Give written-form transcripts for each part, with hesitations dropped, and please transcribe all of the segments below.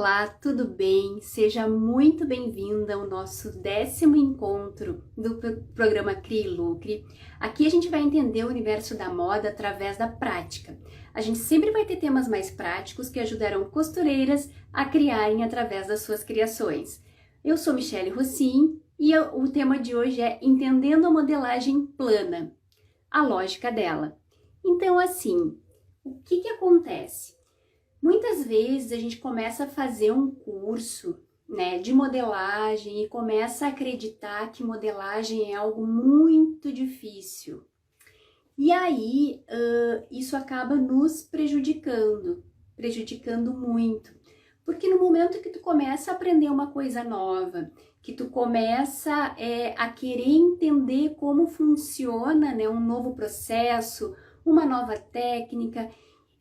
Olá, tudo bem? Seja muito bem-vinda ao nosso 10º encontro do programa Crie e Lucre. Aqui a gente vai entender o universo da moda através da prática. A gente sempre vai ter temas mais práticos que ajudarão costureiras a criarem através das suas criações. Eu sou Michele Rossin e o tema de hoje é Entendendo a Modelagem Plana, a lógica dela. Então, assim, o que acontece? Muitas vezes a gente começa a fazer um curso, né, de modelagem e começa a acreditar que modelagem é algo muito difícil. E aí, isso acaba nos prejudicando muito. Porque no momento que tu começa a aprender uma coisa nova, que tu começa a querer entender como funciona, né, um novo processo, uma nova técnica,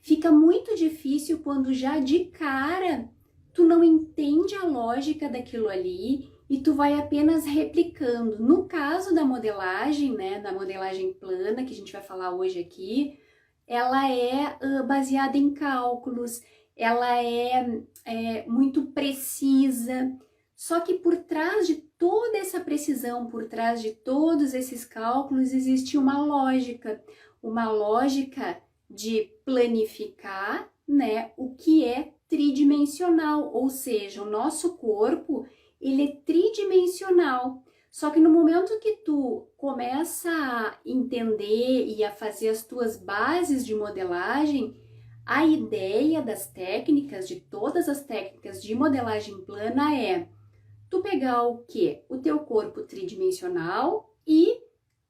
fica muito difícil quando já de cara tu não entende a lógica daquilo ali e tu vai apenas replicando. No caso da modelagem, né, da modelagem plana, que a gente vai falar hoje aqui, ela é baseada em cálculos, ela é muito precisa, só que por trás de toda essa precisão, por trás de todos esses cálculos, existe uma lógica de planificar, né, o que é tridimensional, ou seja, o nosso corpo, ele é tridimensional. Só que no momento que tu começa a entender e a fazer as tuas bases de modelagem, a ideia das técnicas, de todas as técnicas de modelagem plana é tu pegar o quê? O teu corpo tridimensional e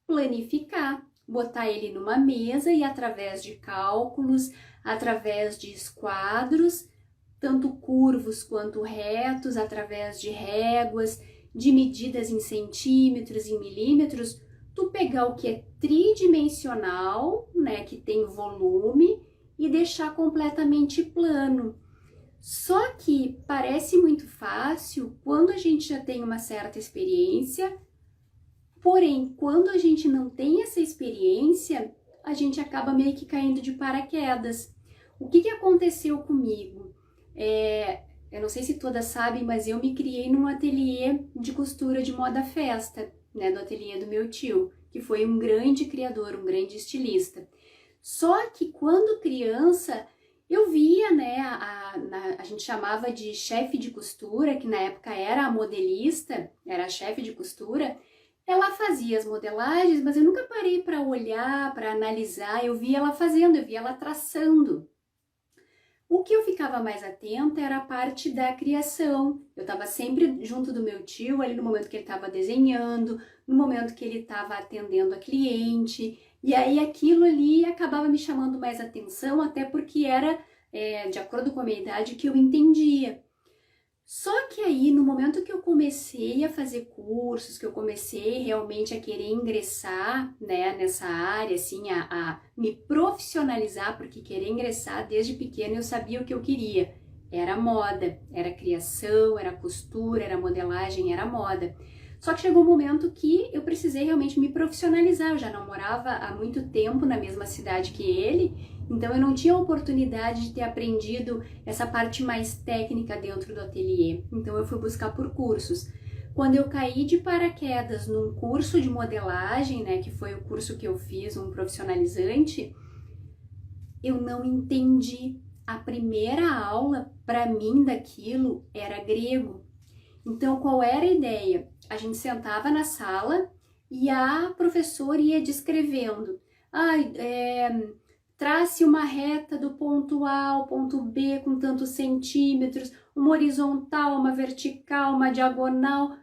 planificar. Botar ele numa mesa e através de cálculos, através de esquadros, tanto curvos quanto retos, através de réguas, de medidas em centímetros e milímetros, tu pegar o que é tridimensional, né, que tem volume, e deixar completamente plano. Só que parece muito fácil quando a gente já tem uma certa experiência. Porém, quando a gente não tem essa experiência, a gente acaba meio que caindo de paraquedas. O que aconteceu comigo? Eu não sei se todas sabem, mas eu me criei num ateliê de costura de moda festa, né, do ateliê do meu tio, que foi um grande criador, um grande estilista. Só que quando criança, eu via, né, a gente chamava de chefe de costura, que na época era a modelista, era a chefe de costura. Ela fazia as modelagens, mas eu nunca parei para olhar, para analisar. Eu via ela fazendo, eu via ela traçando. O que eu ficava mais atenta era a parte da criação. Eu estava sempre junto do meu tio, ali no momento que ele estava desenhando, no momento que ele estava atendendo a cliente. E aí aquilo ali acabava me chamando mais atenção, até porque era, de acordo com a minha idade, que eu entendia. Só que aí, no momento que eu comecei a fazer cursos, que eu comecei realmente a querer ingressar, né, nessa área, assim, a me profissionalizar, porque querer ingressar desde pequena eu sabia o que eu queria. Era moda, era criação, era costura, era modelagem, era moda. Só que chegou um momento que eu precisei realmente me profissionalizar. Eu já não morava há muito tempo na mesma cidade que ele, então eu não tinha a oportunidade de ter aprendido essa parte mais técnica dentro do ateliê. Então eu fui buscar por cursos. Quando eu caí de paraquedas num curso de modelagem, né, que foi o curso que eu fiz, um profissionalizante, eu não entendi. A primeira aula, para mim, daquilo era grego. Então, qual era a ideia? A gente sentava na sala e a professora ia descrevendo. Trace uma reta do ponto A ao ponto B com tantos centímetros, uma horizontal, uma vertical, uma diagonal.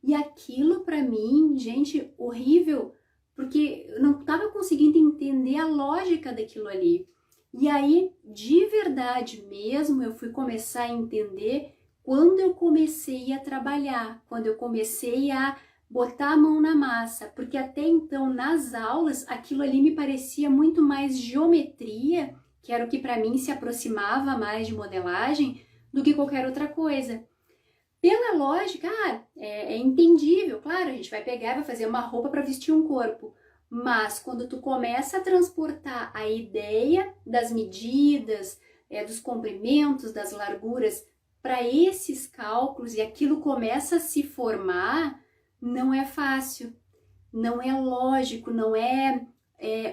E aquilo para mim, gente, horrível, porque eu não estava conseguindo entender a lógica daquilo ali. E aí, de verdade mesmo, eu fui começar a entender quando eu comecei a trabalhar, quando eu comecei a botar a mão na massa, porque até então nas aulas aquilo ali me parecia muito mais geometria, que era o que para mim se aproximava mais de modelagem, do que qualquer outra coisa. Pela lógica, é entendível, claro, a gente vai pegar e vai fazer uma roupa para vestir um corpo, mas quando tu começa a transportar a ideia das medidas, dos comprimentos, das larguras para esses cálculos e aquilo começa a se formar, não é fácil, não é lógico, não é,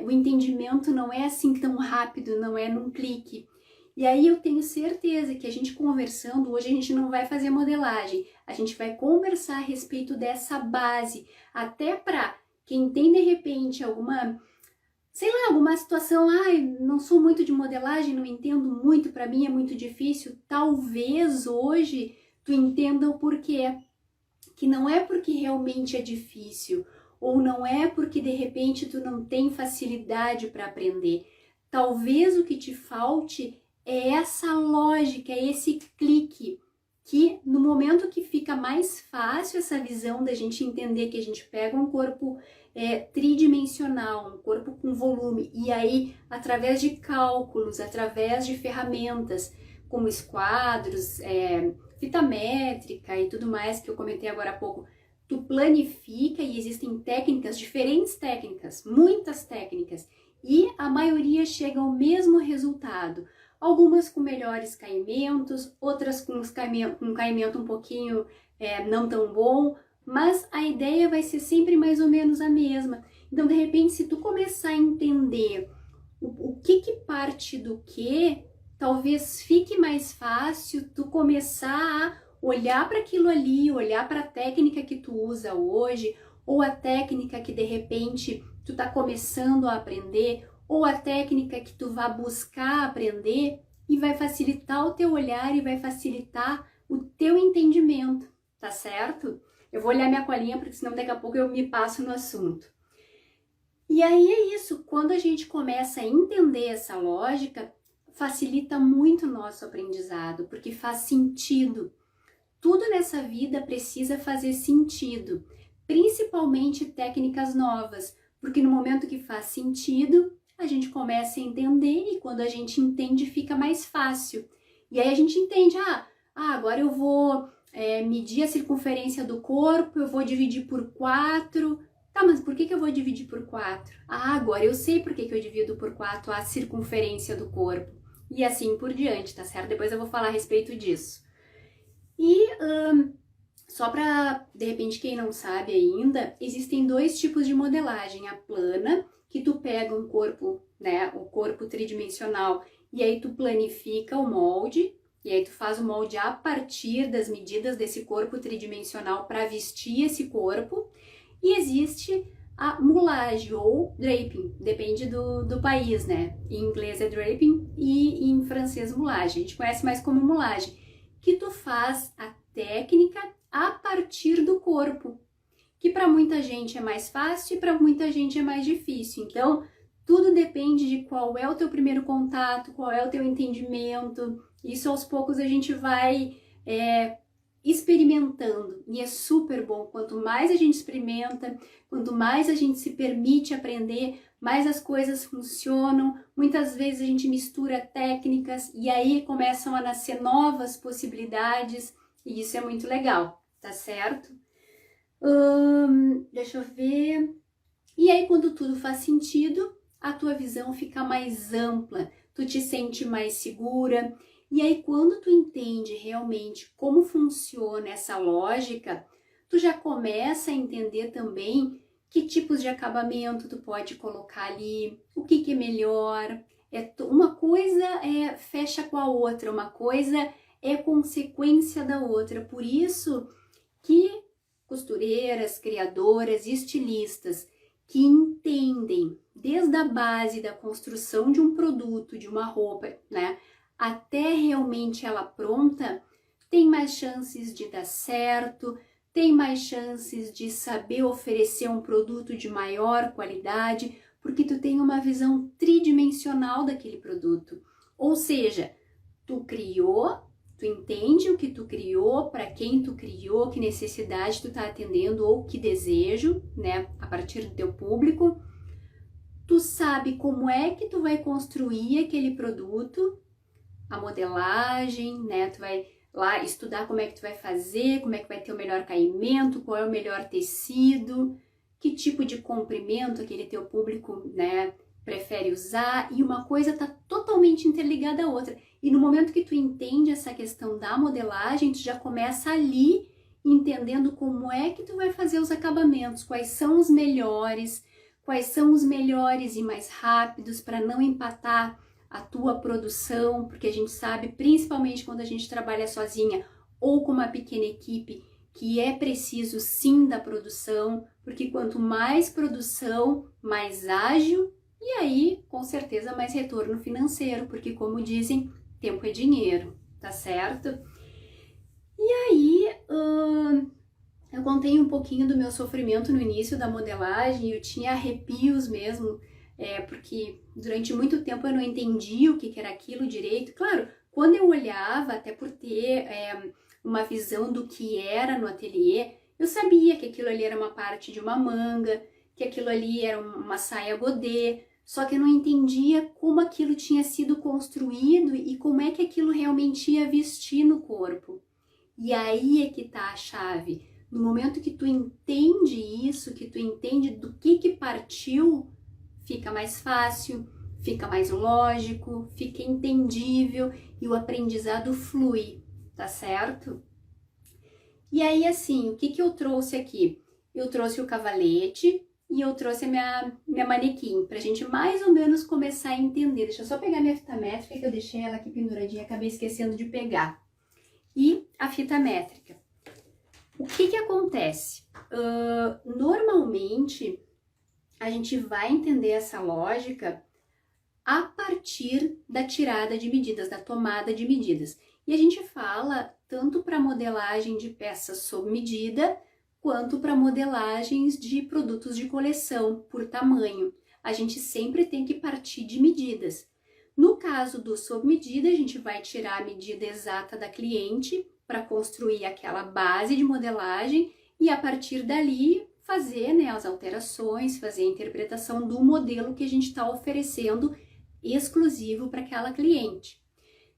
o entendimento não é assim tão rápido, não é num clique. E aí eu tenho certeza que a gente conversando, hoje a gente não vai fazer modelagem, a gente vai conversar a respeito dessa base, até para quem tem de repente alguma, sei lá, alguma situação, não sou muito de modelagem, não entendo muito, para mim é muito difícil, talvez hoje tu entenda o porquê, que não é porque realmente é difícil, ou não é porque de repente tu não tem facilidade para aprender. Talvez o que te falte é essa lógica, é esse clique, que no momento que fica mais fácil essa visão da gente entender que a gente pega um corpo tridimensional, um corpo com volume, e aí através de cálculos, através de ferramentas como esquadros, fita métrica e tudo mais que eu comentei agora há pouco, tu planifica e existem técnicas, diferentes técnicas, muitas técnicas, e a maioria chega ao mesmo resultado. Algumas com melhores caimentos, outras com um caimento um pouquinho não tão bom, mas a ideia vai ser sempre mais ou menos a mesma. Então, de repente, se tu começar a entender o que parte do que, talvez fique mais fácil tu começar a olhar para aquilo ali, olhar para a técnica que tu usa hoje, ou a técnica que de repente tu tá começando a aprender, ou a técnica que tu vai buscar aprender, e vai facilitar o teu olhar e vai facilitar o teu entendimento, tá certo? Eu vou olhar minha colinha, porque senão daqui a pouco eu me passo no assunto. E aí é isso, quando a gente começa a entender essa lógica, facilita muito o nosso aprendizado, porque faz sentido. Tudo nessa vida precisa fazer sentido, principalmente técnicas novas, porque no momento que faz sentido, a gente começa a entender e quando a gente entende fica mais fácil. E aí a gente entende, agora eu vou medir a circunferência do corpo, eu vou dividir por 4. Tá, mas por que eu vou dividir por 4? Agora eu sei por que eu divido por 4 a circunferência do corpo. E assim por diante, tá certo? Depois eu vou falar a respeito disso. E só para, de repente, quem não sabe ainda, existem 2 tipos de modelagem. A plana, que tu pega um corpo, né, o corpo tridimensional, e aí tu planifica o molde, e aí tu faz o molde a partir das medidas desse corpo tridimensional para vestir esse corpo. E existe a mulagem ou draping, depende do país, né? Em inglês é draping e em francês mulagem. A gente conhece mais como mulagem, que tu faz a técnica a partir do corpo, que para muita gente é mais fácil e para muita gente é mais difícil. Então, tudo depende de qual é o teu primeiro contato, qual é o teu entendimento. Isso aos poucos a gente vai experimentando, e é super bom. Quanto mais a gente experimenta, quanto mais a gente se permite aprender, mais as coisas funcionam. Muitas vezes a gente mistura técnicas e aí começam a nascer novas possibilidades, e isso é muito legal, tá certo? Deixa eu ver. E aí, quando tudo faz sentido, a tua visão fica mais ampla, tu te sente mais segura. E aí, quando tu entende realmente como funciona essa lógica, tu já começa a entender também que tipos de acabamento tu pode colocar ali, o que é melhor. Uma coisa fecha com a outra, uma coisa é consequência da outra. Por isso que costureiras, criadoras, estilistas que entendem desde a base da construção de um produto, de uma roupa, né, até realmente ela pronta, tem mais chances de dar certo, tem mais chances de saber oferecer um produto de maior qualidade, porque tu tem uma visão tridimensional daquele produto. Ou seja, tu criou, tu entende o que tu criou, para quem tu criou, que necessidade tu tá atendendo ou que desejo, né, a partir do teu público. Tu sabe como é que tu vai construir aquele produto, a modelagem, né, tu vai lá estudar como é que tu vai fazer, como é que vai ter o melhor caimento, qual é o melhor tecido, que tipo de comprimento aquele teu público, né, prefere usar, e uma coisa está totalmente interligada à outra. E no momento que tu entende essa questão da modelagem, tu já começa ali entendendo como é que tu vai fazer os acabamentos, quais são os melhores e mais rápidos para não empatar a tua produção, porque a gente sabe, principalmente quando a gente trabalha sozinha ou com uma pequena equipe, que é preciso sim da produção, porque quanto mais produção, mais ágil, e aí, com certeza, mais retorno financeiro, porque como dizem, tempo é dinheiro, tá certo? E aí, eu contei um pouquinho do meu sofrimento no início da modelagem, eu tinha arrepios mesmo, porque durante muito tempo eu não entendia o que era aquilo direito. Claro, quando eu olhava, até por ter uma visão do que era no ateliê, eu sabia que aquilo ali era uma parte de uma manga, que aquilo ali era uma saia godê, só que eu não entendia como aquilo tinha sido construído e como é que aquilo realmente ia vestir no corpo. E aí é que tá a chave. No momento que tu entende isso, que tu entende do que partiu, fica mais fácil, fica mais lógico, fica entendível e o aprendizado flui, tá certo? E aí, assim, o que eu trouxe aqui? Eu trouxe o cavalete e eu trouxe a minha manequim, pra gente mais ou menos começar a entender. Deixa eu só pegar minha fita métrica, que eu deixei ela aqui penduradinha, acabei esquecendo de pegar. E a fita métrica. O que acontece? Normalmente, a gente vai entender essa lógica a partir da tirada de medidas, da tomada de medidas. E a gente fala tanto para modelagem de peças sob medida, quanto para modelagens de produtos de coleção por tamanho. A gente sempre tem que partir de medidas. No caso do sob medida, a gente vai tirar a medida exata da cliente para construir aquela base de modelagem e a partir dali fazer, né, as alterações, fazer a interpretação do modelo que a gente está oferecendo exclusivo para aquela cliente.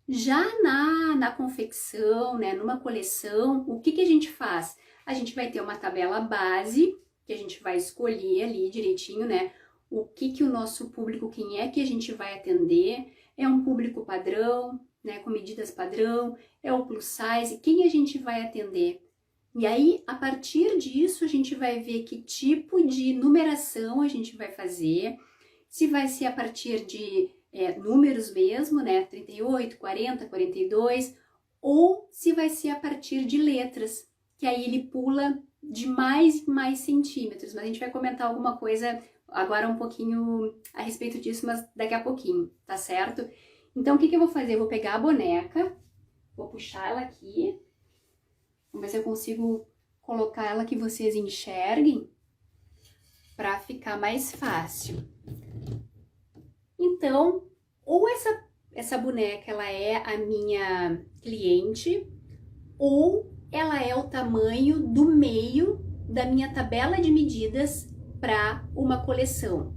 Já na confecção, né, numa coleção, o que a gente faz? A gente vai ter uma tabela base, que a gente vai escolher ali direitinho, né, o que o nosso público, quem é que a gente vai atender, é um público padrão, né, com medidas padrão, é o plus size, quem a gente vai atender. E aí, a partir disso, a gente vai ver que tipo de numeração a gente vai fazer, se vai ser a partir de números mesmo, né, 38, 40, 42, ou se vai ser a partir de letras, que aí ele pula de mais e mais centímetros. Mas a gente vai comentar alguma coisa agora um pouquinho a respeito disso, mas daqui a pouquinho, tá certo? Então, o que eu vou fazer? Eu vou pegar a boneca, vou puxar ela aqui, vamos ver se eu consigo colocar ela que vocês enxerguem, para ficar mais fácil. Então, ou essa boneca ela é a minha cliente, ou ela é o tamanho do meio da minha tabela de medidas para uma coleção.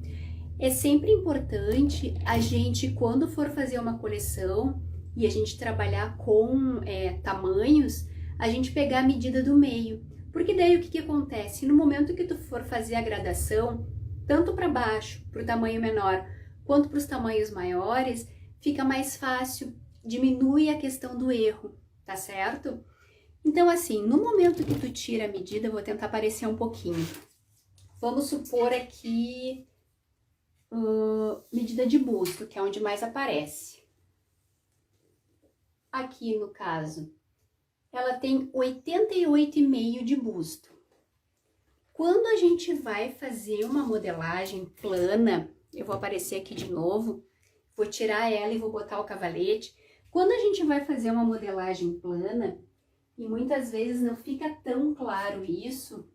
É sempre importante a gente, quando for fazer uma coleção e a gente trabalhar com tamanhos, a gente pegar a medida do meio. Porque daí o que acontece? No momento que tu for fazer a gradação, tanto para baixo, para o tamanho menor, quanto para os tamanhos maiores, fica mais fácil, diminui a questão do erro, tá certo? Então assim, no momento que tu tira a medida, eu vou tentar aparecer um pouquinho. Vamos supor aqui medida de busto, que é onde mais aparece. Aqui no caso, ela tem 88,5 de busto. Quando a gente vai fazer uma modelagem plana, eu vou aparecer aqui de novo, vou tirar ela e vou botar o cavalete. Quando a gente vai fazer uma modelagem plana, e muitas vezes não fica tão claro isso,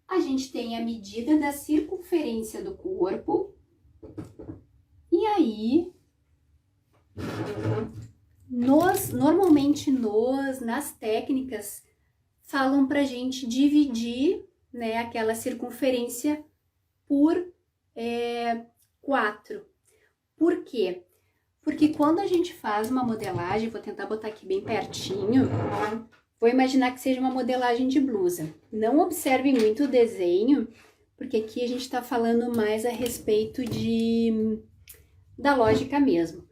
a gente tem a medida da circunferência do corpo, e aí, normalmente nas técnicas, falam pra gente dividir, né, aquela circunferência por 4. Por quê? Porque quando a gente faz uma modelagem, vou tentar botar aqui bem pertinho, vou imaginar que seja uma modelagem de blusa. Não observe muito o desenho, porque aqui a gente tá falando mais a respeito da lógica mesmo.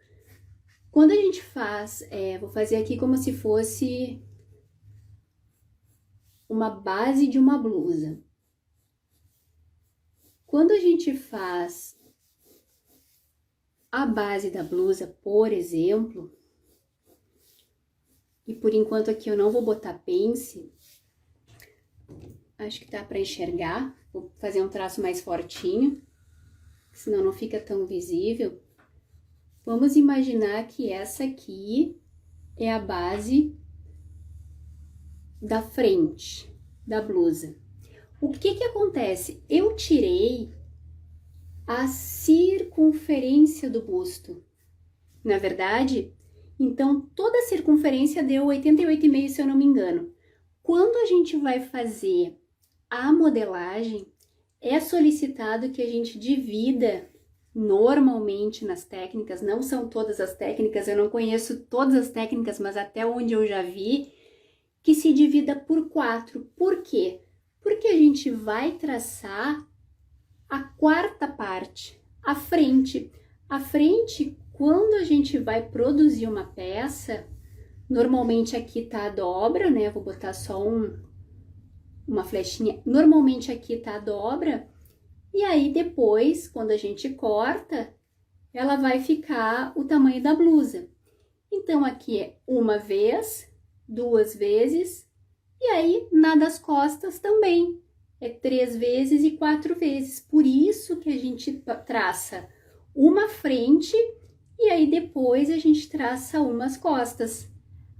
Quando a gente faz, vou fazer aqui como se fosse uma base de uma blusa. Quando a gente faz a base da blusa, por exemplo, e por enquanto aqui eu não vou botar pence, acho que dá para enxergar, vou fazer um traço mais fortinho, senão não fica tão visível. Vamos imaginar que essa aqui é a base da frente da blusa. O que que acontece? Eu tirei a circunferência do busto, na verdade, então toda a circunferência deu 88,5, se eu não me engano. Quando a gente vai fazer a modelagem, é solicitado que a gente divida normalmente nas técnicas, não são todas as técnicas, eu não conheço todas as técnicas, mas até onde eu já vi, que se divida por 4. Por quê? Porque a gente vai traçar a quarta parte, a frente. A frente, quando a gente vai produzir uma peça, normalmente aqui tá a dobra, né? Vou botar só uma flechinha. Normalmente aqui tá a dobra, e aí depois, quando a gente corta, ela vai ficar o tamanho da blusa. Então, aqui é uma vez, 2 vezes, e aí na das costas também. É 3 vezes e 4 vezes. Por isso que a gente traça uma frente e aí depois a gente traça umas costas.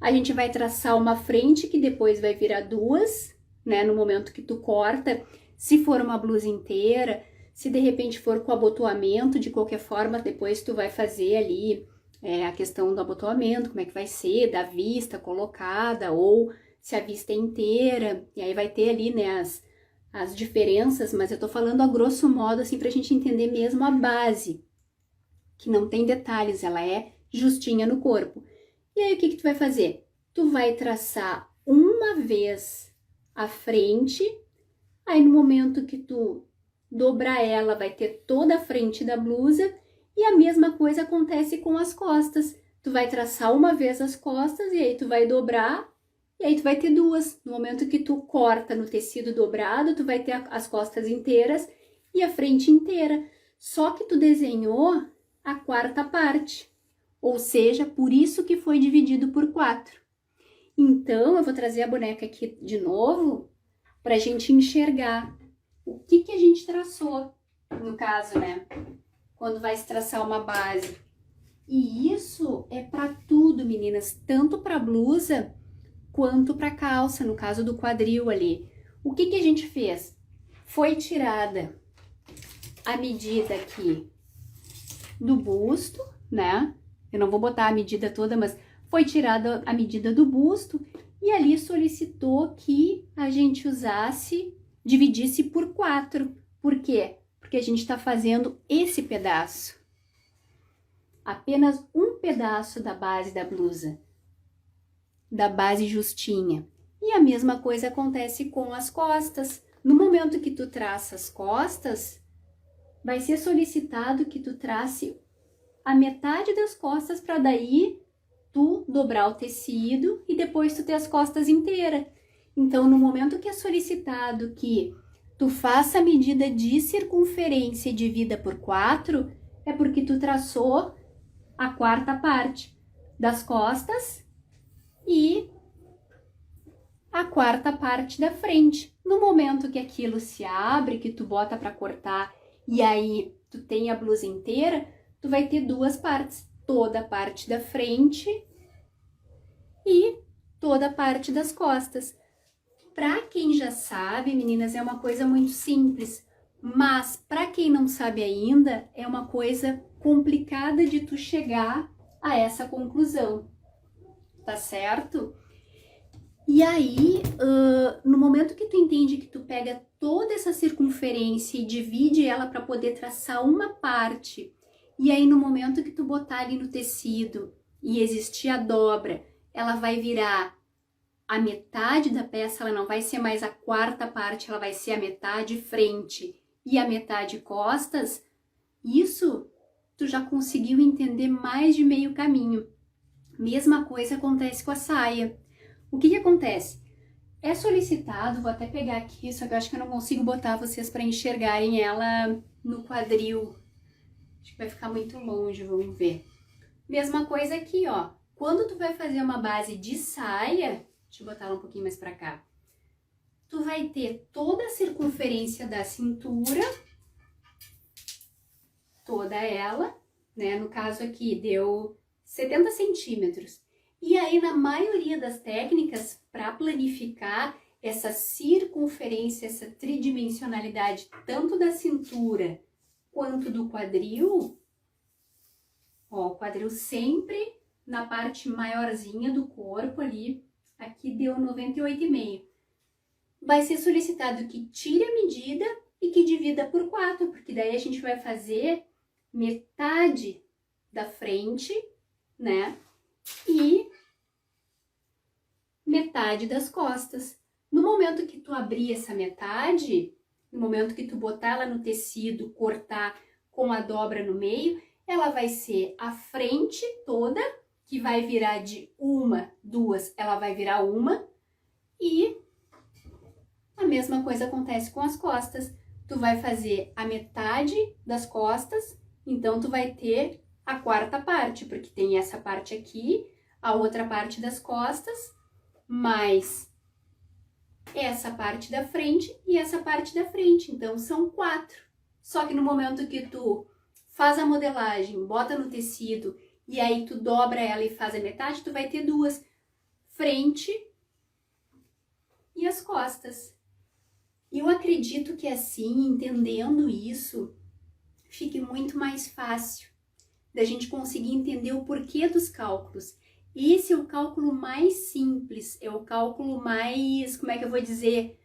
A gente vai traçar uma frente que depois vai virar 2, né? No momento que tu corta, se for uma blusa inteira, se de repente for com abotoamento, de qualquer forma, depois tu vai fazer ali a questão do abotoamento, como é que vai ser, da vista colocada, ou se a vista é inteira, e aí vai ter ali, né, as diferenças, mas eu tô falando a grosso modo, assim, pra gente entender mesmo a base, que não tem detalhes, ela é justinha no corpo. E aí, o que que tu vai fazer? Tu vai traçar uma vez a frente, aí no momento que tu dobrar ela, vai ter toda a frente da blusa, e a mesma coisa acontece com as costas. Tu vai traçar uma vez as costas, e aí tu vai dobrar, e aí tu vai ter 2. No momento que tu corta no tecido dobrado, tu vai ter as costas inteiras e a frente inteira. Só que tu desenhou a quarta parte, ou seja, por isso que foi dividido por 4. Então, eu vou trazer a boneca aqui de novo pra gente enxergar o que que a gente traçou, no caso, né? Quando vai se traçar uma base. E isso é para tudo, meninas, tanto para blusa quanto para calça, no caso do quadril ali. O que que a gente fez? Foi tirada a medida aqui do busto, né? Eu não vou botar a medida toda, mas foi tirada a medida do busto e ali solicitou que a gente dividisse por 4. Por quê? Porque a gente está fazendo esse pedaço. Apenas um pedaço da base da blusa, da base justinha. E a mesma coisa acontece com as costas. No momento que tu traça as costas, vai ser solicitado que tu trace a metade das costas para daí tu dobrar o tecido e depois tu ter as costas inteiras. Então, no momento que é solicitado que tu faça a medida de circunferência e divida por 4, é porque tu traçou a quarta parte das costas e a quarta parte da frente. No momento que aquilo se abre, que tu bota para cortar e aí tu tem a blusa inteira, tu vai ter 2 partes, toda a parte da frente e toda a parte das costas. Para quem já sabe, meninas, é uma coisa muito simples, mas para quem não sabe ainda, é uma coisa complicada de tu chegar a essa conclusão, tá certo? E aí, no momento que tu entende que tu pega toda essa circunferência e divide ela para poder traçar uma parte, e aí no momento que tu botar ali no tecido e existir a dobra, ela vai virar a metade da peça, ela não vai ser mais a quarta parte, ela vai ser a metade frente e a metade costas, isso tu já conseguiu entender mais de meio caminho. Mesma coisa acontece com a saia. O que acontece? É solicitado, vou até pegar aqui, só que eu acho que eu não consigo botar vocês para enxergarem ela no quadril. Acho que vai ficar muito longe, vamos ver. Mesma coisa aqui, ó. Quando tu vai fazer uma base de saia, deixa eu botar ela um pouquinho mais para cá. Tu vai ter toda a circunferência da cintura, toda ela, né? No caso aqui deu 70 centímetros. E aí, na maioria das técnicas, para planificar essa circunferência, essa tridimensionalidade, tanto da cintura quanto do quadril, ó, o quadril sempre na parte maiorzinha do corpo ali, aqui deu 98,5. Vai ser solicitado que tire a medida e que divida por 4, porque daí a gente vai fazer metade da frente, né? E metade das costas. No momento que tu abrir essa metade, no momento que tu botar ela no tecido, cortar com a dobra no meio, ela vai ser a frente toda, que vai virar de uma, duas, ela vai virar uma, e a mesma coisa acontece com as costas. Tu vai fazer a metade das costas, então tu vai ter a quarta parte, porque tem essa parte aqui, a outra parte das costas, mais essa parte da frente e essa parte da frente. Então, são 4. Só que no momento que tu faz a modelagem, bota no tecido e aí tu dobra ela e faz a metade, tu vai ter 2. Frente e as costas. E eu acredito que assim, entendendo isso, fique muito mais fácil da gente conseguir entender o porquê dos cálculos. Esse é o cálculo mais simples, é o cálculo mais, como é que eu vou dizer,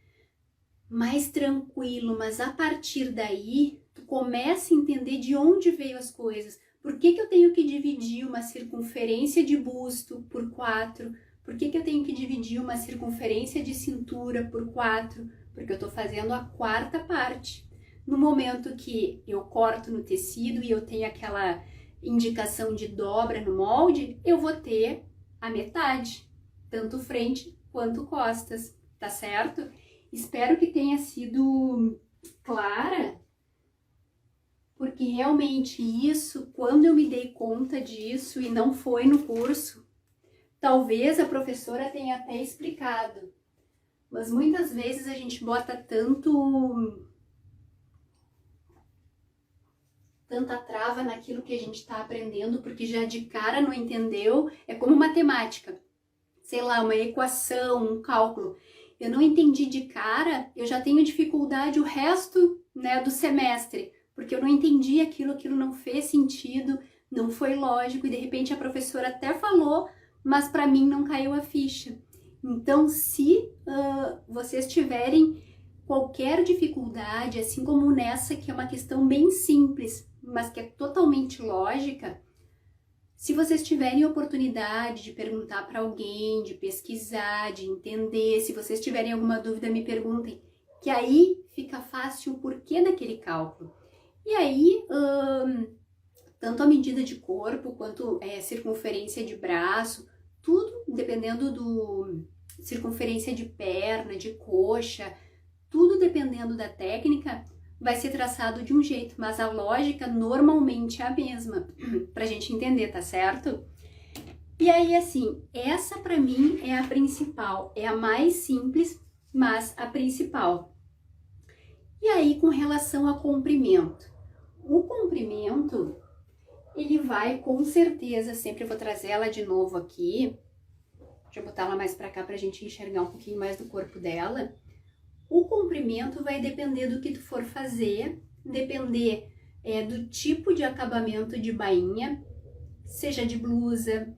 mais tranquilo, mas a partir daí, tu começa a entender de onde veio as coisas. Por que eu tenho que dividir uma circunferência de busto por 4? Por que eu tenho que dividir uma circunferência de cintura por 4? Porque eu tô fazendo a quarta parte. No momento que eu corto no tecido e eu tenho aquela indicação de dobra no molde, eu vou ter a metade, tanto frente quanto costas, tá certo? Espero que tenha sido clara, porque realmente isso, quando eu me dei conta disso e não foi no curso, talvez a professora tenha até explicado, mas muitas vezes a gente bota tanta trava naquilo que a gente está aprendendo, porque já de cara não entendeu. É como matemática, sei lá, uma equação, um cálculo. Eu não entendi de cara, eu já tenho dificuldade o resto, né, do semestre, porque eu não entendi aquilo não fez sentido, não foi lógico, e de repente a professora até falou, mas para mim não caiu a ficha. Então, se vocês tiverem qualquer dificuldade, assim como nessa, que é uma questão bem simples, mas que é totalmente lógica, se vocês tiverem oportunidade de perguntar para alguém, de pesquisar, de entender, se vocês tiverem alguma dúvida, me perguntem, que aí fica fácil o porquê daquele cálculo. E aí, tanto a medida de corpo, quanto circunferência de braço, tudo dependendo do circunferência de perna, de coxa, tudo dependendo da técnica, vai ser traçado de um jeito, mas a lógica normalmente é a mesma, pra gente entender, tá certo? E aí, assim, essa pra mim é a principal, é a mais simples, mas a principal. E aí, com relação ao comprimento. O comprimento, ele vai com certeza, sempre eu vou trazer ela de novo aqui, deixa eu botar ela mais pra cá pra gente enxergar um pouquinho mais do corpo dela. O comprimento vai depender do que tu for fazer, depender do tipo de acabamento de bainha, seja de blusa,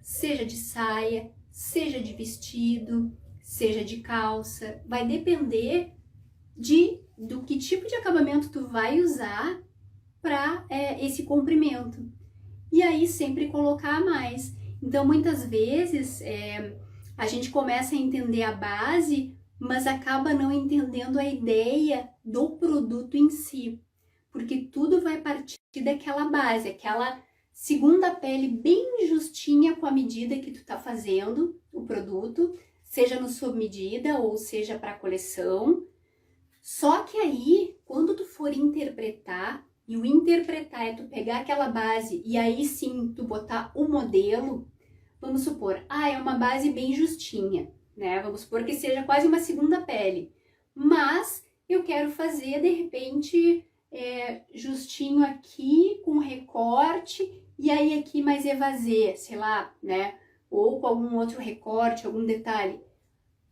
seja de saia, seja de vestido, seja de calça. Vai depender do que tipo de acabamento tu vai usar para esse comprimento. E aí sempre colocar a mais. Então, muitas vezes, a gente começa a entender a base mas acaba não entendendo a ideia do produto em si, porque tudo vai partir daquela base, aquela segunda pele bem justinha com a medida que tu tá fazendo o produto, seja no sob medida ou seja para coleção. Só que aí, quando tu for interpretar, e o interpretar é tu pegar aquela base e aí sim tu botar o modelo, vamos supor, é uma base bem justinha, né? Vamos supor que seja quase uma segunda pele, mas eu quero fazer de repente justinho aqui com recorte e aí aqui mais evasê, sei lá, né? Ou com algum outro recorte, algum detalhe.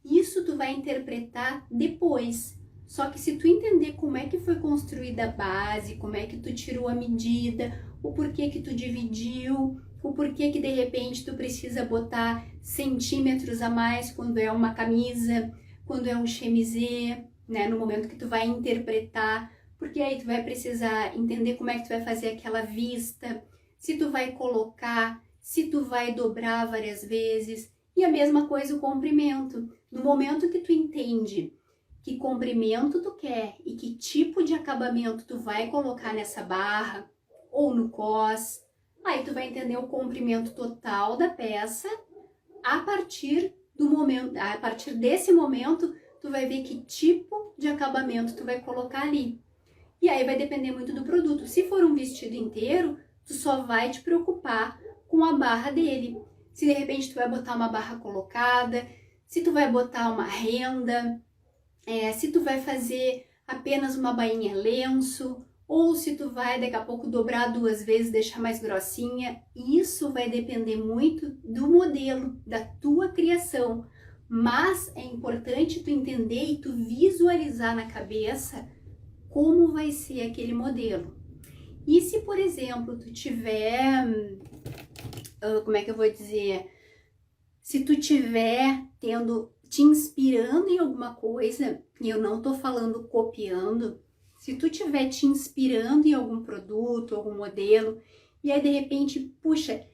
Isso tu vai interpretar depois. Só que se tu entender como é que foi construída a base, como é que tu tirou a medida, o porquê que tu dividiu, o porquê que de repente tu precisa botar centímetros a mais quando é uma camisa, quando é um chemisê, né, no momento que tu vai interpretar, porque aí tu vai precisar entender como é que tu vai fazer aquela vista, se tu vai colocar, se tu vai dobrar várias vezes, e a mesma coisa o comprimento. No momento que tu entende que comprimento tu quer e que tipo de acabamento tu vai colocar nessa barra ou no cos, aí tu vai entender o comprimento total da peça. A partir desse momento, tu vai ver que tipo de acabamento tu vai colocar ali. E aí vai depender muito do produto. Se for um vestido inteiro, tu só vai te preocupar com a barra dele. Se de repente tu vai botar uma barra colocada, se tu vai botar uma renda, se tu vai fazer apenas uma bainha lenço, ou se tu vai daqui a pouco dobrar 2 vezes, deixar mais grossinha, isso vai depender muito do modelo, da tua criação. Mas é importante tu entender e tu visualizar na cabeça como vai ser aquele modelo. E se, por exemplo, tu tiver, como é que eu vou dizer? Se tu tiver te inspirando em alguma coisa, e eu não tô falando copiando, se tu tiver te inspirando em algum produto, algum modelo, e aí de repente, puxa,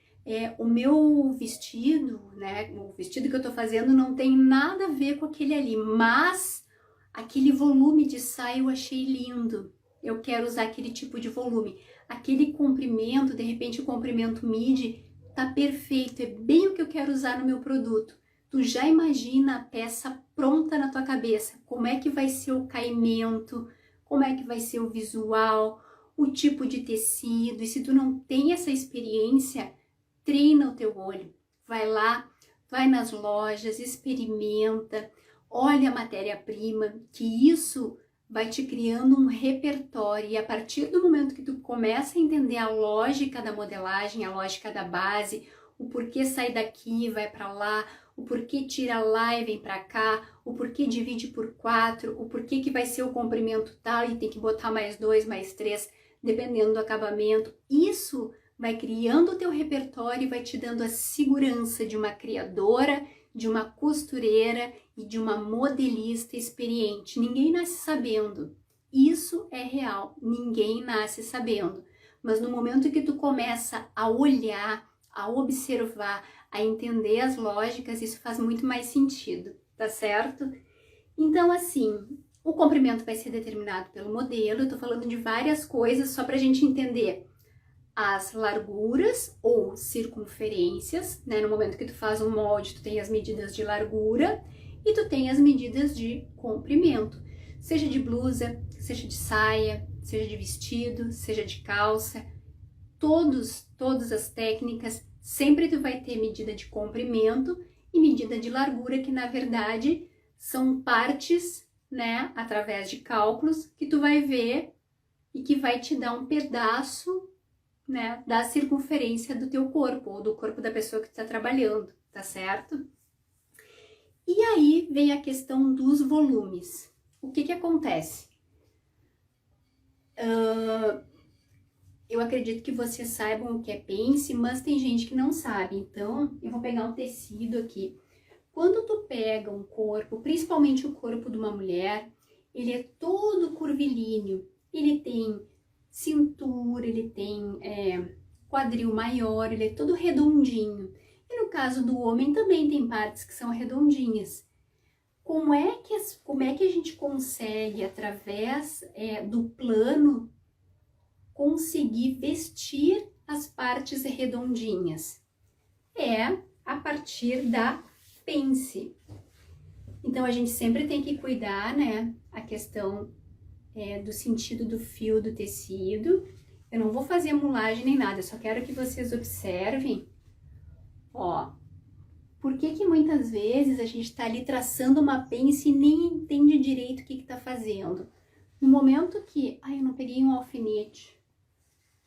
o meu vestido, né, o vestido que eu tô fazendo não tem nada a ver com aquele ali, mas aquele volume de saia eu achei lindo, eu quero usar aquele tipo de volume, aquele comprimento, de repente o comprimento midi, tá perfeito, é bem o que eu quero usar no meu produto. Tu já imagina a peça pronta na tua cabeça, como é que vai ser o caimento, como é que vai ser o visual, o tipo de tecido, e se tu não tem essa experiência, treina o teu olho, vai lá, vai nas lojas, experimenta, olha a matéria-prima, que isso vai te criando um repertório, e a partir do momento que tu começa a entender a lógica da modelagem, a lógica da base, o porquê sai daqui, vai para lá, o porquê tira lá e vem para cá, o porquê divide por 4, o porquê que vai ser o comprimento tal e tem que botar mais 2, mais 3, dependendo do acabamento. Isso vai criando o teu repertório e vai te dando a segurança de uma criadora, de uma costureira e de uma modelista experiente. Ninguém nasce sabendo. Isso é real. Ninguém nasce sabendo. Mas no momento que tu começa a olhar, a observar, a entender as lógicas, isso faz muito mais sentido, tá certo? Então, assim, o comprimento vai ser determinado pelo modelo. Eu tô falando de várias coisas só pra gente entender as larguras ou circunferências, né? No momento que tu faz um molde, tu tem as medidas de largura e tu tem as medidas de comprimento, seja de blusa, seja de saia, seja de vestido, seja de calça, todas as técnicas, sempre tu vai ter medida de comprimento e medida de largura, que na verdade são partes, né, através de cálculos que tu vai ver e que vai te dar um pedaço, né, da circunferência do teu corpo ou do corpo da pessoa que tu tá trabalhando, tá certo? E aí vem a questão dos volumes. O que acontece? Eu acredito que vocês saibam o que é pence, mas tem gente que não sabe. Então, eu vou pegar um tecido aqui. Quando tu pega um corpo, principalmente o corpo de uma mulher, ele é todo curvilíneo. Ele tem cintura, ele tem quadril maior, ele é todo redondinho. E no caso do homem também tem partes que são redondinhas. como é que a gente consegue, através do plano, conseguir vestir as partes redondinhas? É a partir da pence. Então, a gente sempre tem que cuidar, né, a questão do sentido do fio do tecido. Eu não vou fazer mulagem nem nada, eu só quero que vocês observem, ó, por que muitas vezes a gente tá ali traçando uma pence e nem entende direito o que tá fazendo. No momento que, ai, eu não peguei um alfinete.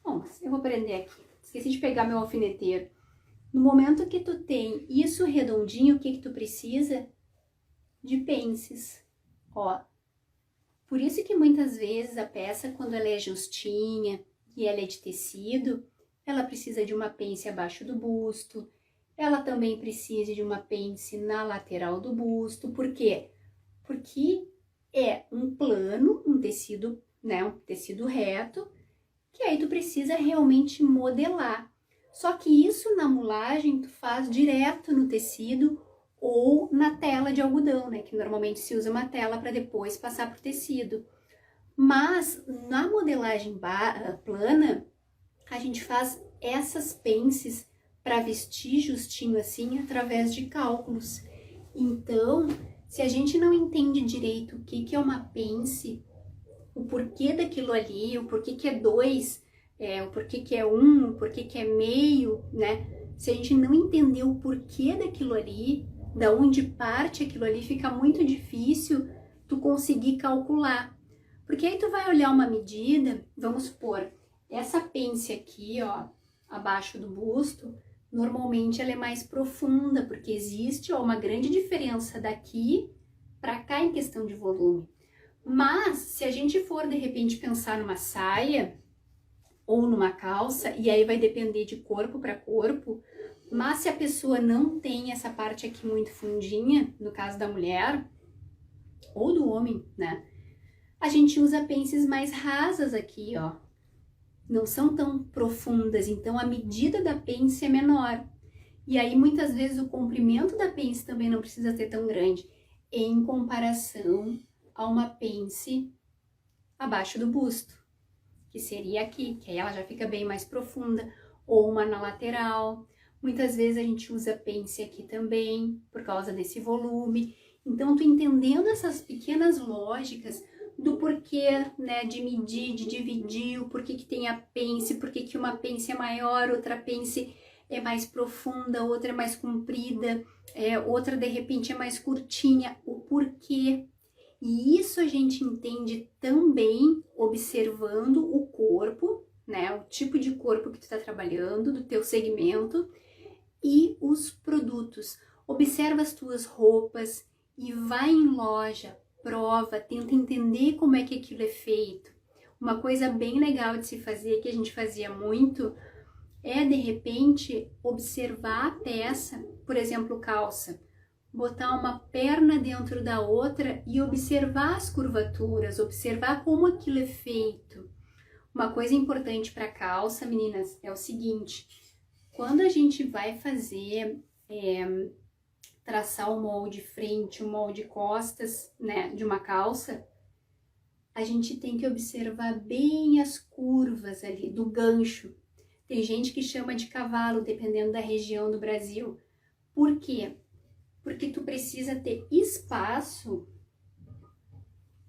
Bom, eu vou prender aqui, esqueci de pegar meu alfineteiro. No momento que tu tem isso redondinho, o que tu precisa? De pences, ó. Por isso que muitas vezes a peça, quando ela é justinha e ela é de tecido, ela precisa de uma pence abaixo do busto, ela também precisa de uma pence na lateral do busto. Por quê? Porque é um plano, um tecido, né, um tecido reto, que aí tu precisa realmente modelar. Só que isso na mulagem tu faz direto no tecido ou na tela de algodão, né? Que normalmente se usa uma tela para depois passar pro tecido. Mas na modelagem plana, a gente faz essas pences para vestir justinho assim através de cálculos. Então, se a gente não entende direito o que é uma pence, o porquê daquilo ali, o porquê que é 2, o porquê que é 1, o porquê que é meio, né? Se a gente não entender o porquê daquilo ali, da onde parte aquilo ali, fica muito difícil tu conseguir calcular. Porque aí tu vai olhar uma medida, vamos supor, essa pence aqui, ó, abaixo do busto, normalmente ela é mais profunda, porque existe, ó, uma grande diferença daqui para cá em questão de volume. Mas, se a gente for, de repente, pensar numa saia ou numa calça, e aí vai depender de corpo para corpo, mas se a pessoa não tem essa parte aqui muito fundinha, no caso da mulher, ou do homem, né? A gente usa pences mais rasas aqui, ó. Não são tão profundas, então a medida da pence é menor. E aí, muitas vezes, o comprimento da pence também não precisa ser tão grande, em comparação a uma pence abaixo do busto, que seria aqui, que aí ela já fica bem mais profunda, ou uma na lateral. Muitas vezes a gente usa pence aqui também, por causa desse volume. Então, tu entendendo essas pequenas lógicas do porquê, né, de medir, de dividir, o porquê que tem a pence, porquê que uma pence é maior, outra pence é mais profunda, outra é mais comprida, outra de repente é mais curtinha, o porquê. E isso a gente entende também observando o corpo, né, o tipo de corpo que tu tá trabalhando, do teu segmento, e os produtos. Observa as tuas roupas e vai em loja, prova, tenta entender como é que aquilo é feito. Uma coisa bem legal de se fazer, que a gente fazia muito, é de repente observar a peça, por exemplo, calça, botar uma perna dentro da outra e observar as curvaturas, observar como aquilo é feito. Uma coisa importante para calça, meninas, é o seguinte: quando a gente vai fazer, traçar o molde frente, o molde costas, né, de uma calça, a gente tem que observar bem as curvas ali do gancho. Tem gente que chama de cavalo, dependendo da região do Brasil. Por quê? Porque tu precisa ter espaço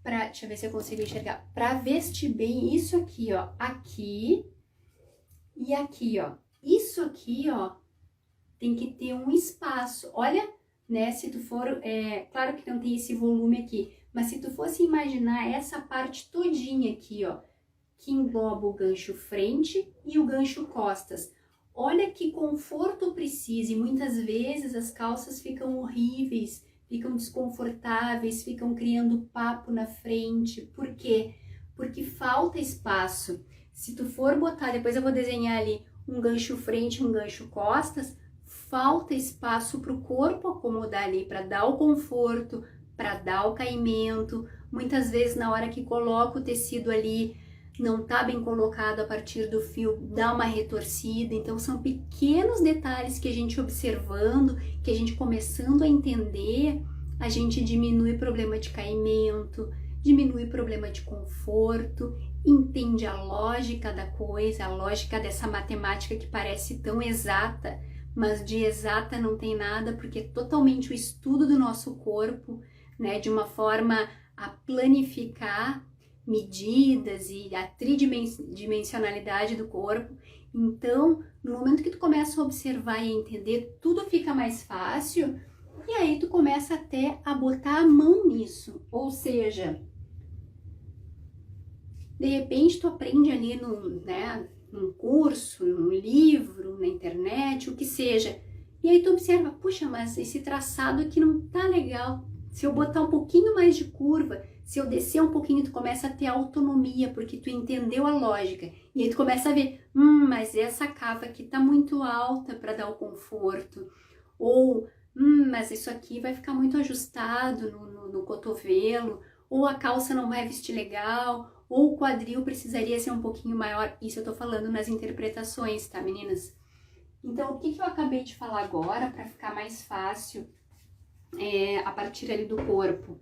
para, deixa eu ver se eu consigo enxergar, para vestir bem isso aqui, ó, aqui e aqui, ó. Isso aqui, ó, tem que ter um espaço. Olha, né, se tu for, claro que não tem esse volume aqui, mas se tu fosse imaginar essa parte todinha aqui, ó, que engloba o gancho frente e o gancho costas. Olha que conforto precisa, e muitas vezes as calças ficam horríveis, ficam desconfortáveis, ficam criando papo na frente. Por quê? Porque falta espaço. Se tu for botar, depois eu vou desenhar ali um gancho frente, um gancho costas, falta espaço para o corpo acomodar ali, para dar o conforto, para dar o caimento. Muitas vezes na hora que coloca o tecido ali, não tá bem colocado a partir do fio, dá uma retorcida. Então são pequenos detalhes que a gente observando, que a gente começando a entender, a gente diminui o problema de caimento, diminui o problema de conforto, entende a lógica da coisa, a lógica dessa matemática que parece tão exata, mas de exata não tem nada, porque é totalmente o estudo do nosso corpo, né, de uma forma a planificar medidas e a tridimensionalidade do corpo. Então, no momento que tu começa a observar e entender, tudo fica mais fácil, e aí tu começa até a botar a mão nisso, ou seja, de repente tu aprende ali num curso, num livro, na internet, o que seja, e aí tu observa, puxa, mas esse traçado aqui não tá legal, se eu botar um pouquinho mais de curva, se eu descer um pouquinho, tu começa a ter autonomia, porque tu entendeu a lógica, e aí tu começa a ver, mas essa cava aqui tá muito alta para dar o conforto, ou mas isso aqui vai ficar muito ajustado no cotovelo, ou a calça não vai vestir legal, ou o quadril precisaria ser um pouquinho maior. Isso eu tô falando nas interpretações, tá, meninas? Então, o que eu acabei de falar agora, para ficar mais fácil, a partir ali do corpo?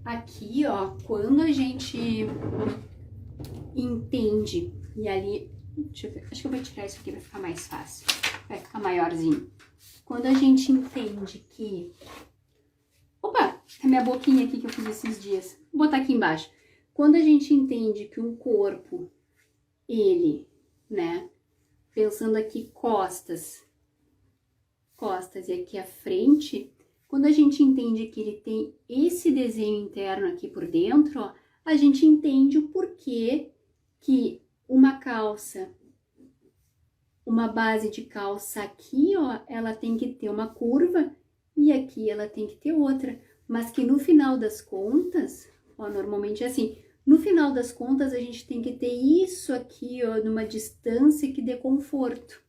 Aqui, ó, quando a gente entende, e ali, deixa eu ver, acho que eu vou tirar isso aqui para ficar mais fácil. Vai ficar maiorzinho. Quando a gente entende que... Opa, é minha boquinha aqui que eu fiz esses dias. Vou botar aqui embaixo. Quando a gente entende que um corpo, ele, né, pensando aqui costas e aqui a frente, quando a gente entende que ele tem esse desenho interno aqui por dentro, ó, a gente entende o porquê que uma calça, uma base de calça aqui, ó, ela tem que ter uma curva e aqui ela tem que ter outra, mas que no final das contas, ó, normalmente é assim, no final das contas a gente tem que ter isso aqui, ó, numa distância que dê conforto.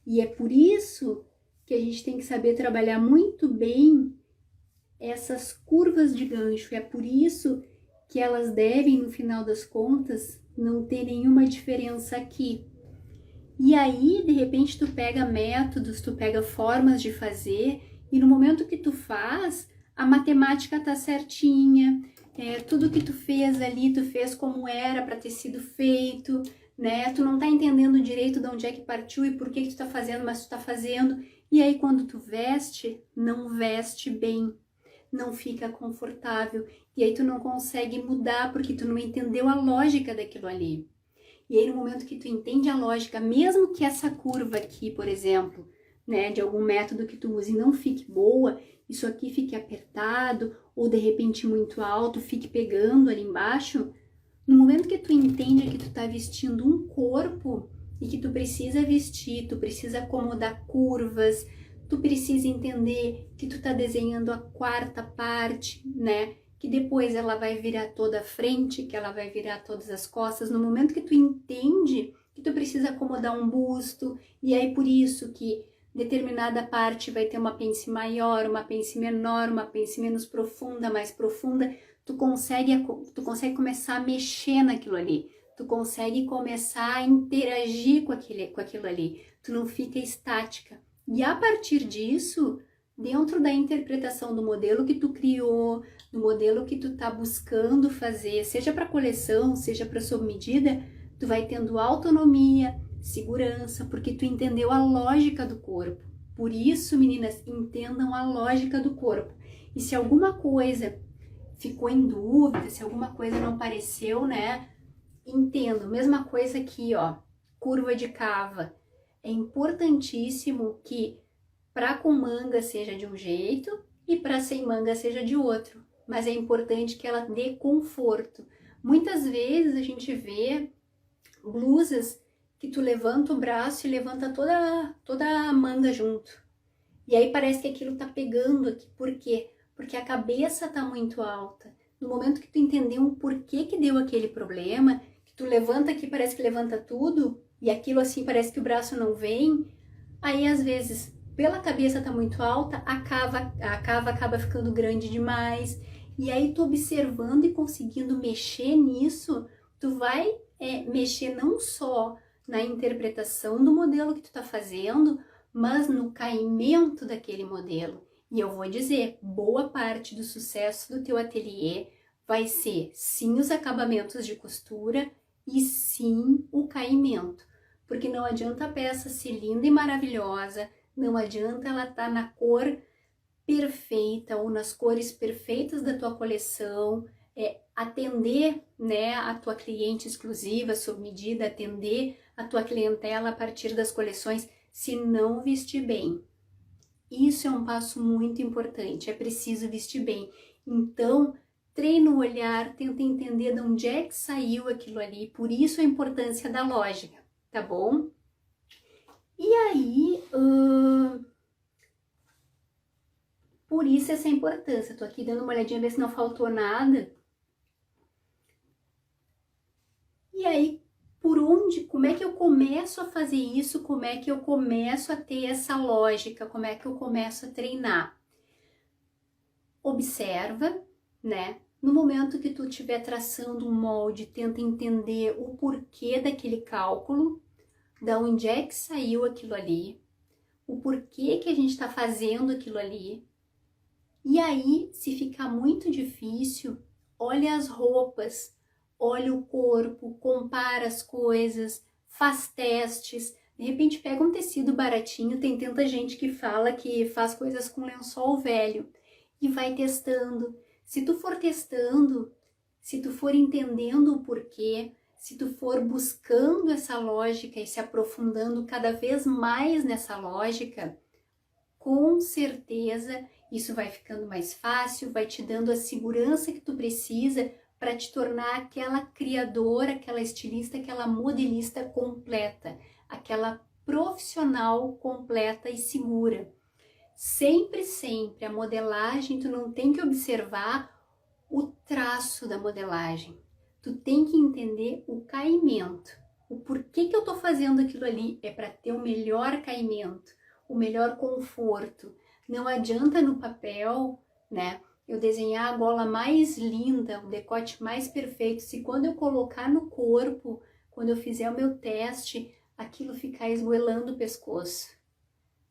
E é por isso que a gente tem que saber trabalhar muito bem essas curvas de gancho, é por isso que elas devem, no final das contas, não ter nenhuma diferença aqui. E aí, de repente, tu pega métodos, tu pega formas de fazer, e no momento que tu faz, a matemática tá certinha, tudo que tu fez ali, tu fez como era para ter sido feito, né? Tu não tá entendendo direito de onde é que partiu e por que tu tá fazendo, mas tu tá fazendo. E aí, quando tu veste, não veste bem, não fica confortável, e aí tu não consegue mudar porque tu não entendeu a lógica daquilo ali. E aí, no momento que tu entende a lógica, mesmo que essa curva aqui, por exemplo, né, de algum método que tu use não fique boa, isso aqui fique apertado, ou de repente muito alto, fique pegando ali embaixo, no momento que tu entende que tu tá vestindo um corpo e que tu precisa vestir, tu precisa acomodar curvas, tu precisa entender que tu tá desenhando a quarta parte, né? Que depois ela vai virar toda a frente, que ela vai virar todas as costas. No momento que tu entende que tu precisa acomodar um busto, e aí por isso que determinada parte vai ter uma pence maior, uma pence menor, uma pence menos profunda, mais profunda, tu consegue começar a mexer naquilo ali, tu consegue começar a interagir com aquilo ali, tu não fica estática. E a partir disso, dentro da interpretação do modelo que tu criou, do modelo que tu tá buscando fazer, seja para coleção, seja para sob medida, tu vai tendo autonomia, segurança, porque tu entendeu a lógica do corpo. Por isso, meninas, entendam a lógica do corpo. E se alguma coisa ficou em dúvida, se alguma coisa não pareceu, né? Entendo. Mesma coisa aqui, ó, curva de cava. É importantíssimo que para com manga seja de um jeito e para sem manga seja de outro. Mas é importante que ela dê conforto. Muitas vezes a gente vê blusas que tu levanta o braço e levanta toda a manga junto. E aí parece que aquilo tá pegando aqui. Por quê? Porque a cabeça tá muito alta. No momento que tu entendeu o porquê que deu aquele problema, que tu levanta aqui, parece que levanta tudo, e aquilo assim parece que o braço não vem, aí às vezes, pela cabeça tá muito alta, a cava acaba ficando grande demais, e aí tu observando e conseguindo mexer nisso, tu vai mexer não só na interpretação do modelo que tu tá fazendo, mas no caimento daquele modelo. E eu vou dizer, boa parte do sucesso do teu ateliê vai ser sim os acabamentos de costura e sim o caimento. Porque não adianta a peça ser linda e maravilhosa, não adianta ela estar na cor perfeita ou nas cores perfeitas da tua coleção, atender, né, a tua cliente exclusiva, sob medida, atender a tua clientela a partir das coleções, se não vestir bem. Isso é um passo muito importante, é preciso vestir bem. Então, treina o olhar, tenta entender de onde é que saiu aquilo ali, por isso a importância da lógica, tá bom? E aí, por isso essa importância. Tô aqui dando uma olhadinha, ver se não faltou nada. E aí, por onde, como é que eu começo a fazer isso? Como é que eu começo a ter essa lógica? Como é que eu começo a treinar? Observa, né? No momento que tu estiver traçando um molde, tenta entender o porquê daquele cálculo, da onde é que saiu aquilo ali, o porquê que a gente está fazendo aquilo ali. E aí, se ficar muito difícil, olha as roupas, olha o corpo, compara as coisas, faz testes. De repente pega um tecido baratinho, tem tanta gente que fala que faz coisas com lençol velho e vai testando. Se tu for testando, se tu for entendendo o porquê, se tu for buscando essa lógica e se aprofundando cada vez mais nessa lógica, com certeza isso vai ficando mais fácil, vai te dando a segurança que tu precisa para te tornar aquela criadora, aquela estilista, aquela modelista completa, aquela profissional completa e segura. Sempre, sempre a modelagem, tu não tem que observar o traço da modelagem, tu tem que entender o caimento, o porquê que eu tô fazendo aquilo ali, é para ter o melhor caimento, o melhor conforto. Não adianta no papel, né, eu desenhar a gola mais linda, o decote mais perfeito, se quando eu colocar no corpo, quando eu fizer o meu teste, aquilo ficar esgoelando o pescoço.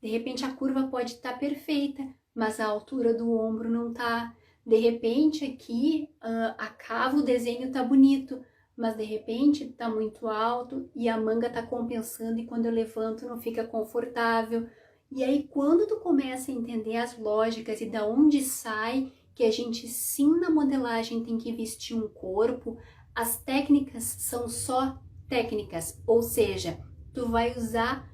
De repente a curva pode estar perfeita, mas a altura do ombro não tá. De repente aqui a cava, o desenho tá bonito, mas de repente tá muito alto e a manga tá compensando e quando eu levanto não fica confortável. E aí quando tu começa a entender as lógicas e da onde sai que a gente sim na modelagem tem que vestir um corpo, as técnicas são só técnicas, ou seja, tu vai usar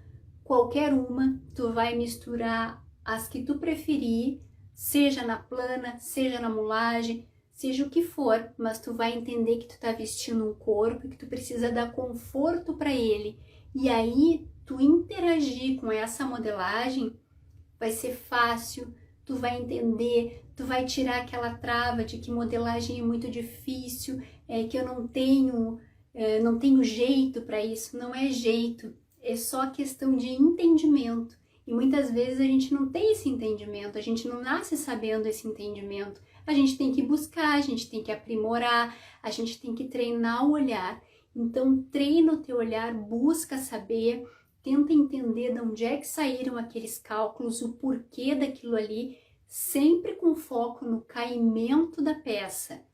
qualquer uma, tu vai misturar as que tu preferir, seja na plana, seja na mulagem, seja o que for, mas tu vai entender que tu tá vestindo um corpo e que tu precisa dar conforto para ele. E aí, tu interagir com essa modelagem vai ser fácil, tu vai entender, tu vai tirar aquela trava de que modelagem é muito difícil, que eu não tenho jeito para isso. Não é jeito, é só questão de entendimento. E muitas vezes a gente não tem esse entendimento, a gente não nasce sabendo esse entendimento. A gente tem que buscar, a gente tem que aprimorar, a gente tem que treinar o olhar. Então treina o teu olhar, busca saber, tenta entender de onde é que saíram aqueles cálculos, o porquê daquilo ali, sempre com foco no caimento da peça.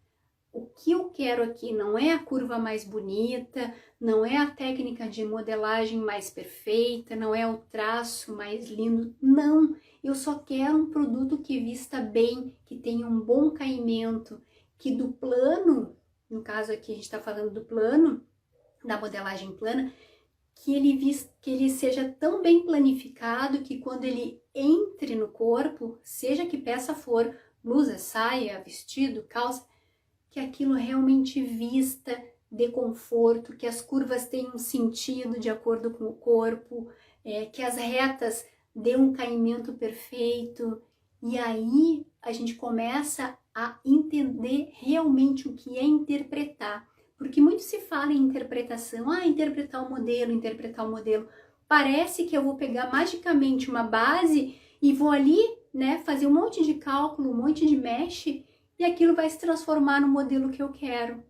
O que eu quero aqui não é a curva mais bonita, não é a técnica de modelagem mais perfeita, não é o traço mais lindo, não. Eu só quero um produto que vista bem, que tenha um bom caimento, que do plano, no caso aqui a gente está falando do plano, da modelagem plana, que ele seja tão bem planificado que quando ele entre no corpo, seja que peça for, blusa, saia, vestido, calça, que aquilo realmente vista de conforto, que as curvas tenham sentido de acordo com o corpo, que as retas dêem um caimento perfeito. E aí a gente começa a entender realmente o que é interpretar. Porque muito se fala em interpretação, interpretar o modelo. Parece que eu vou pegar magicamente uma base e vou ali, né, fazer um monte de cálculo, um monte de mesh, e aquilo vai se transformar no modelo que eu quero.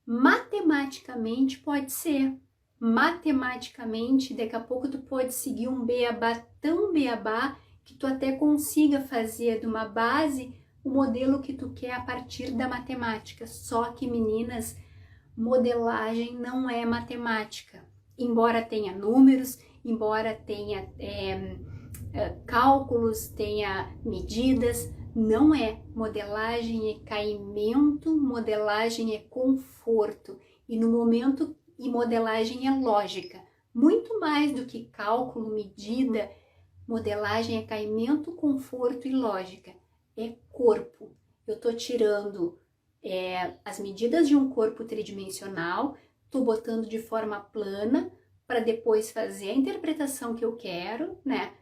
Matematicamente pode ser. Matematicamente, daqui a pouco tu pode seguir um beabá tão beabá que tu até consiga fazer de uma base o modelo que tu quer a partir da matemática. Só que, meninas, modelagem não é matemática. Embora tenha números, embora tenha cálculos, tenha medidas, não é. Modelagem é caimento, modelagem é conforto. E no momento, e modelagem é lógica. Muito mais do que cálculo, medida, modelagem é caimento, conforto e lógica. É corpo. Eu tô tirando as medidas de um corpo tridimensional, tô botando de forma plana para depois fazer a interpretação que eu quero, né?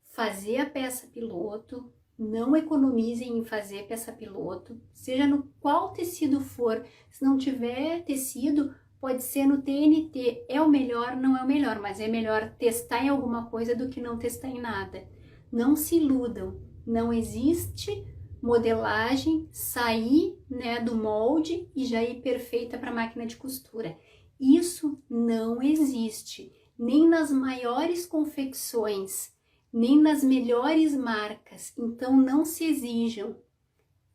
Fazer a peça piloto. Não economizem em fazer peça piloto, seja no qual tecido for. Se não tiver tecido, pode ser no TNT. É o melhor? Não é o melhor, mas é melhor testar em alguma coisa do que não testar em nada. Não se iludam. Não existe modelagem sair, né, do molde e já ir perfeita para a máquina de costura. Isso não existe, nem nas maiores confecções, nem nas melhores marcas. Então não se exijam.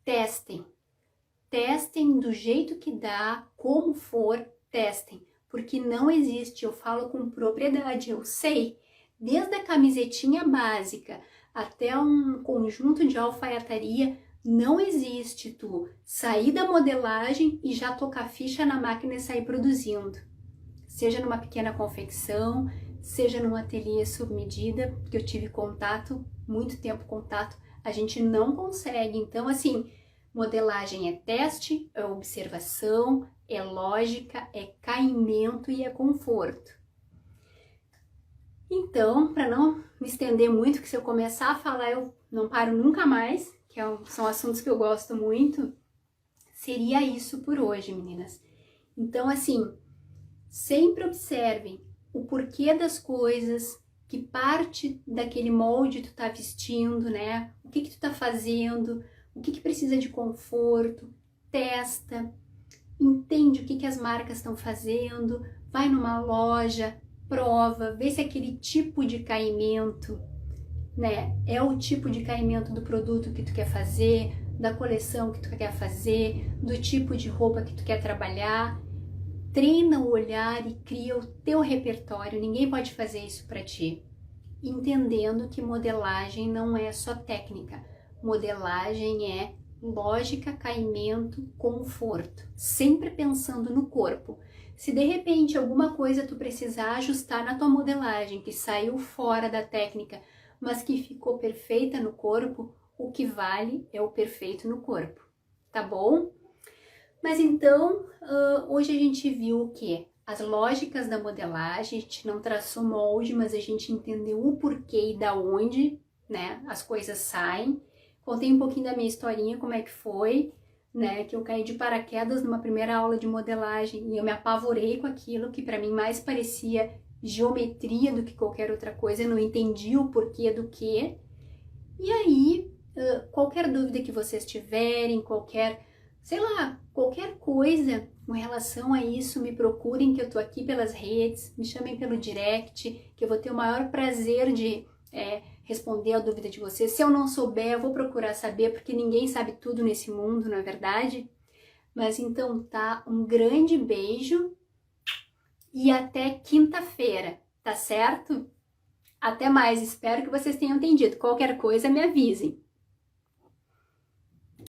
Testem. Testem do jeito que dá, como for, testem. Porque não existe, eu falo com propriedade, eu sei. Desde a camisetinha básica até um conjunto de alfaiataria, não existe tu sair da modelagem e já tocar ficha na máquina e sair produzindo. Seja numa pequena confecção, seja num ateliê sob medida, porque eu tive contato, muito tempo contato, a gente não consegue. Então, assim, modelagem é teste, é observação, é lógica, é caimento e é conforto. Então, para não me estender muito, que se eu começar a falar eu não paro nunca mais, que são assuntos que eu gosto muito, seria isso por hoje, meninas. Então, assim, sempre observem o porquê das coisas, que parte daquele molde tu tá vestindo, né? O que tu tá fazendo, o que precisa de conforto, testa, entende o que as marcas estão fazendo, vai numa loja, prova, vê se aquele tipo de caimento, né, é o tipo de caimento do produto que tu quer fazer, da coleção que tu quer fazer, do tipo de roupa que tu quer trabalhar. Treina o olhar e cria o teu repertório, ninguém pode fazer isso para ti. Entendendo que modelagem não é só técnica, modelagem é lógica, caimento, conforto, sempre pensando no corpo. Se de repente alguma coisa tu precisar ajustar na tua modelagem, que saiu fora da técnica, mas que ficou perfeita no corpo, o que vale é o perfeito no corpo, tá bom? Mas então, hoje a gente viu o quê? As lógicas da modelagem, a gente não traçou molde, mas a gente entendeu o porquê e da onde, né, as coisas saem. Contei um pouquinho da minha historinha, como é que foi, né, que eu caí de paraquedas numa primeira aula de modelagem e eu me apavorei com aquilo que para mim mais parecia geometria do que qualquer outra coisa, eu não entendi o porquê do quê. E aí, qualquer dúvida que vocês tiverem, qualquer coisa com relação a isso, me procurem, que eu tô aqui pelas redes, me chamem pelo direct, que eu vou ter o maior prazer de responder a dúvida de vocês. Se eu não souber, eu vou procurar saber, porque ninguém sabe tudo nesse mundo, não é verdade? Mas então tá, um grande beijo e até quinta-feira, tá certo? Até mais, espero que vocês tenham entendido. Qualquer coisa, me avisem.